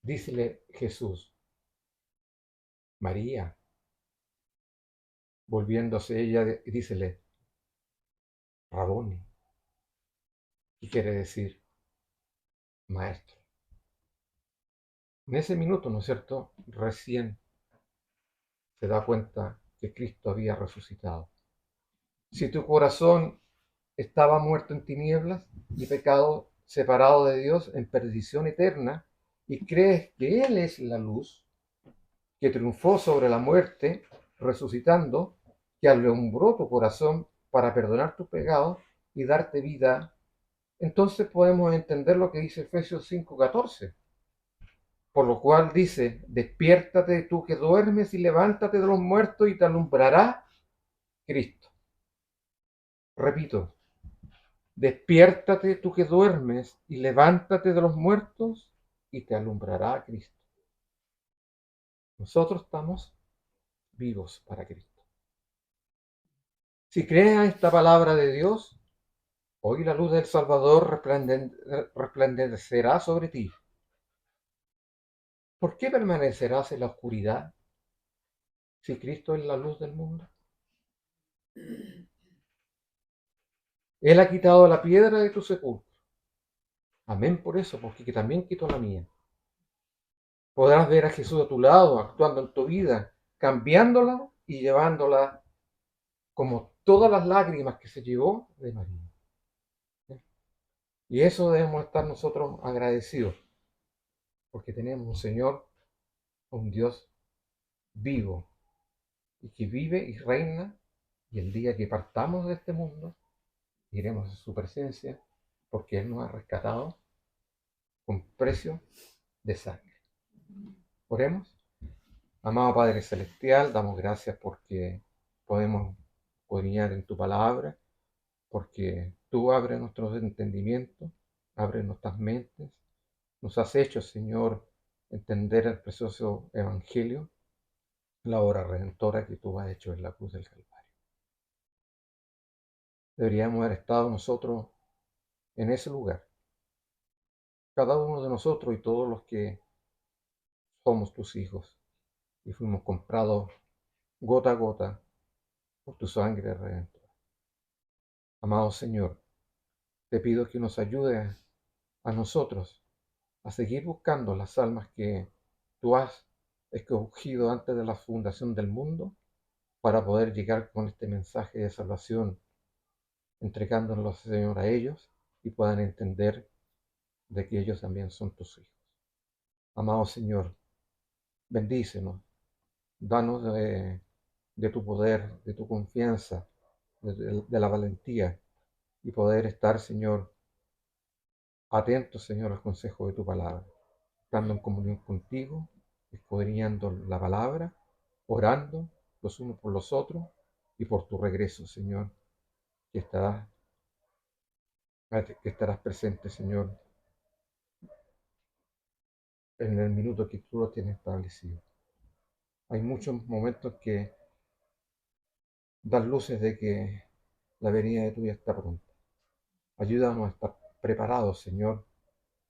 Dícele Jesús, María. Volviéndose ella, dícele, Raboni, y quiere decir, maestro. En ese minuto, ¿no es cierto? Recién se da cuenta que Cristo había resucitado. Si tu corazón estaba muerto en tinieblas y pecado, separado de Dios en perdición eterna, y crees que Él es la luz, que triunfó sobre la muerte, resucitando, que alumbró tu corazón para perdonar tus pecados y darte vida, entonces podemos entender lo que dice Efesios 5:14. Por lo cual dice, despiértate tú que duermes y levántate de los muertos y te alumbrará Cristo. Repito, despiértate tú que duermes y levántate de los muertos y te alumbrará Cristo. Nosotros estamos vivos para Cristo. Si crees a esta palabra de Dios, hoy la luz del Salvador resplandecerá sobre ti. ¿Por qué permanecerás en la oscuridad si Cristo es la luz del mundo? Él ha quitado la piedra de tu sepulcro. Amén por eso, porque también quitó la mía. Podrás ver a Jesús a tu lado, actuando en tu vida, cambiándola y llevándola como todas las lágrimas que se llevó de María. Y eso debemos estar nosotros agradecidos, porque tenemos un Señor, un Dios vivo, y que vive y reina, y el día que partamos de este mundo, iremos a su presencia, porque Él nos ha rescatado con precio de sangre. Oremos. Amado Padre Celestial, damos gracias porque podemos escudriñar en tu palabra, porque tú abres nuestros entendimientos, abres nuestras mentes, nos has hecho, Señor, entender el precioso Evangelio, la obra redentora que tú has hecho en la cruz del Calvario. Deberíamos haber estado nosotros en ese lugar, cada uno de nosotros y todos los que somos tus hijos, y fuimos comprados gota a gota por tu sangre redentora. Amado Señor, te pido que nos ayudes a nosotros a seguir buscando las almas que tú has escogido antes de la fundación del mundo para poder llegar con este mensaje de salvación, entregándonos, Señor, a ellos y puedan entender de que ellos también son tus hijos. Amado Señor, bendícenos, danos de tu poder, de tu confianza, de la valentía y poder estar, Señor, atentos, Señor, al consejo de tu palabra. estando en comunión contigo, escudriñando la palabra, orando los unos por los otros y por tu regreso, Señor, que estarás presente, Señor, en el minuto que tú lo tienes establecido. Hay muchos momentos que dan luces de que la venida de tuya está pronta. Ayúdanos a estar preparados, Señor,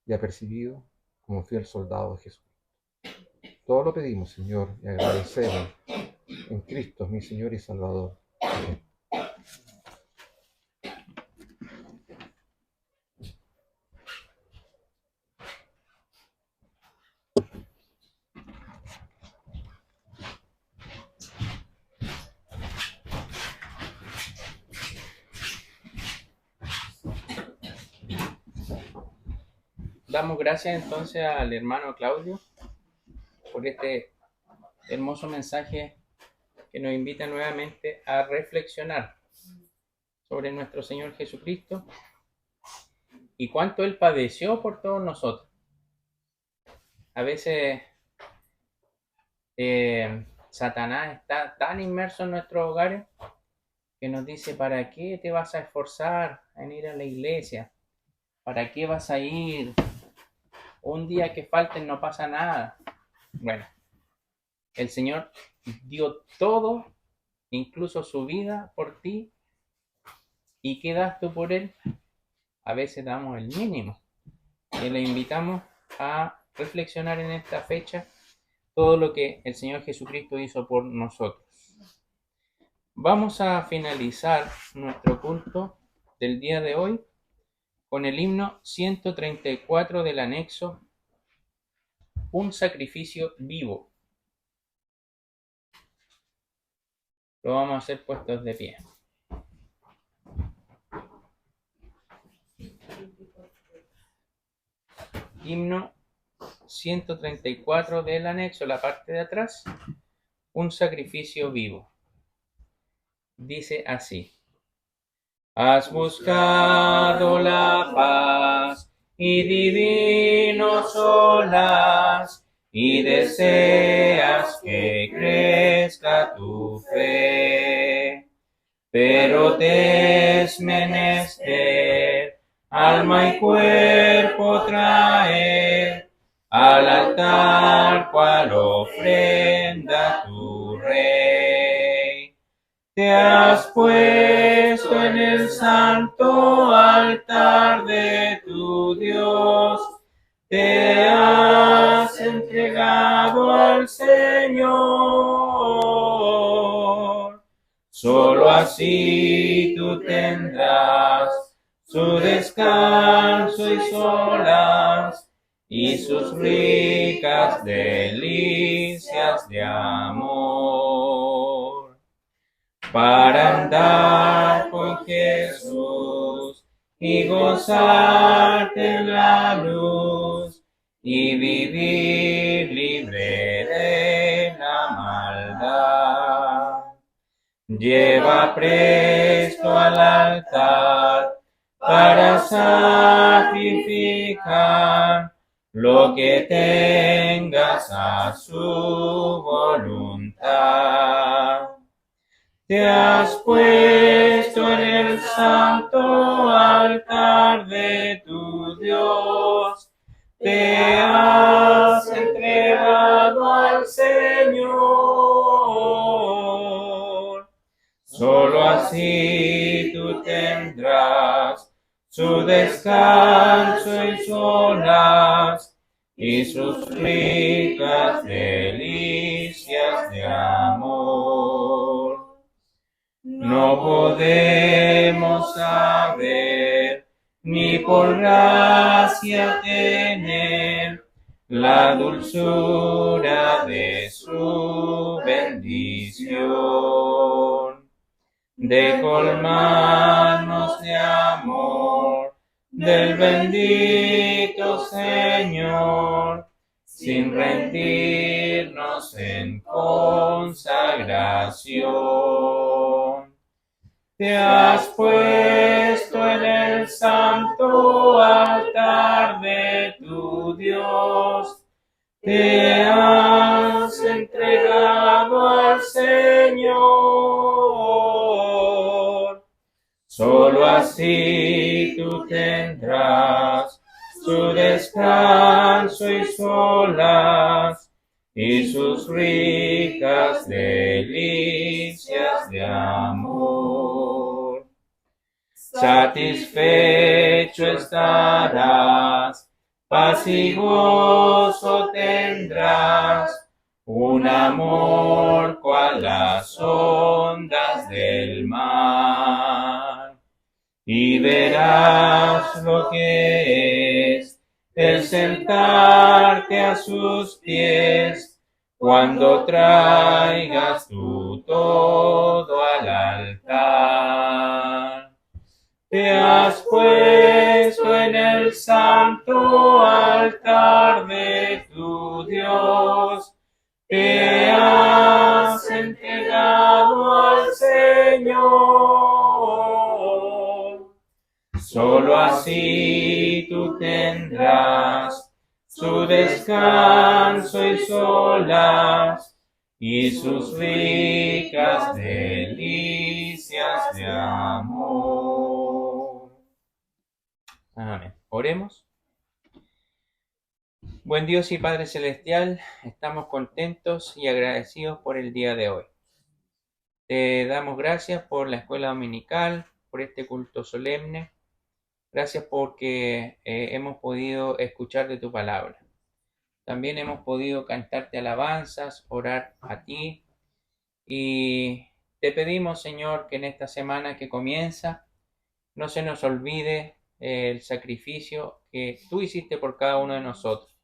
y apercibidos como fiel soldado de Jesús. Todo lo pedimos, Señor, y agradecemos en Cristo, mi Señor y Salvador. Amén. Damos gracias entonces al hermano Claudio por este hermoso mensaje que nos invita nuevamente a reflexionar sobre nuestro Señor Jesucristo y cuánto Él padeció por todos nosotros. A veces Satanás está tan inmerso en nuestros hogares que nos dice: ¿para qué te vas a esforzar en ir a la iglesia? ¿Para qué vas a ir? Un día que falten no pasa nada. Bueno, el Señor dio todo, incluso su vida por ti. ¿Y qué das tú por Él? A veces damos el mínimo. Y le invitamos a reflexionar en esta fecha todo lo que el Señor Jesucristo hizo por nosotros. Vamos a finalizar nuestro culto del día de hoy con el himno 134 del anexo, un sacrificio vivo. Lo vamos a hacer puestos de pie. Himno 134 del anexo, la parte de atrás, un sacrificio vivo. Dice así: has buscado la paz y divinos olas, y deseas que crezca tu fe, pero te es menester alma y cuerpo traer al altar cual ofrenda tu Rey. Te has puesto en el santo altar de tu Dios, te has entregado al Señor. Solo así tú tendrás su descanso y solas y sus ricas delicias de amor. Para andar con Jesús y gozarte en la luz y vivir libre de la maldad. Lleva presto al altar para sacrificar lo que tengas a su voluntad. Te has puesto en el santo altar de tu Dios, te has entregado al Señor. Solo así tú tendrás su descanso y solas y sus ricas delicias de amor. No podemos saber ni por gracia tener la dulzura de su bendición, de colmarnos de amor del bendito Señor, sin rendirnos en consagración. Te has puesto en el santo altar de tu Dios, te has entregado al Señor. Solo así tú tendrás su descanso y su olas y sus ricas delicias de amor. Satisfecho estarás, paz y gozo tendrás, un amor cual las ondas del mar. Y verás lo que es el sentarte a sus pies, cuando traigas tú todo al altar. Te has puesto en el santo altar de tu Dios, te has entregado al Señor. Solo así tú tendrás su descanso y solas y sus ricas delicias de amor. Amén. Oremos. Buen Dios y Padre Celestial, estamos contentos y agradecidos por el día de hoy. Te damos gracias por la escuela dominical, por este culto solemne. Gracias porque hemos podido escuchar de tu palabra. También hemos podido cantarte alabanzas, orar a ti. Y te pedimos, Señor, que en esta semana que comienza no se nos olvide el sacrificio que tú hiciste por cada uno de nosotros.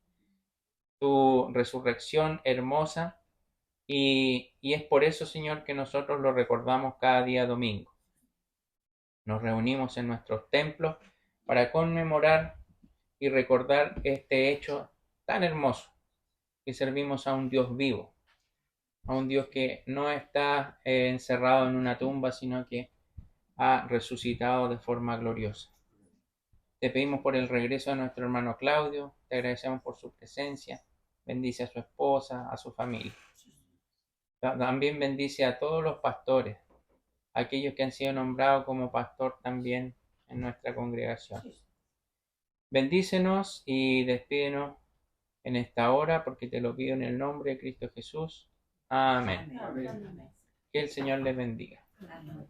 Tu resurrección hermosa. Y es por eso, Señor, que nosotros lo recordamos cada día domingo. Nos reunimos en nuestros templos para conmemorar y recordar este hecho tan hermoso, que servimos a un Dios vivo, a un Dios que no está encerrado en una tumba, sino que ha resucitado de forma gloriosa. Te pedimos por el regreso de nuestro hermano Claudio, te agradecemos por su presencia, bendice a su esposa, a su familia. También bendice a todos los pastores, aquellos que han sido nombrados como pastor también en nuestra congregación. Bendícenos y despídenos en esta hora, porque te lo pido en el nombre de Cristo Jesús. Amén. Amén. Que el Señor les bendiga. Amén.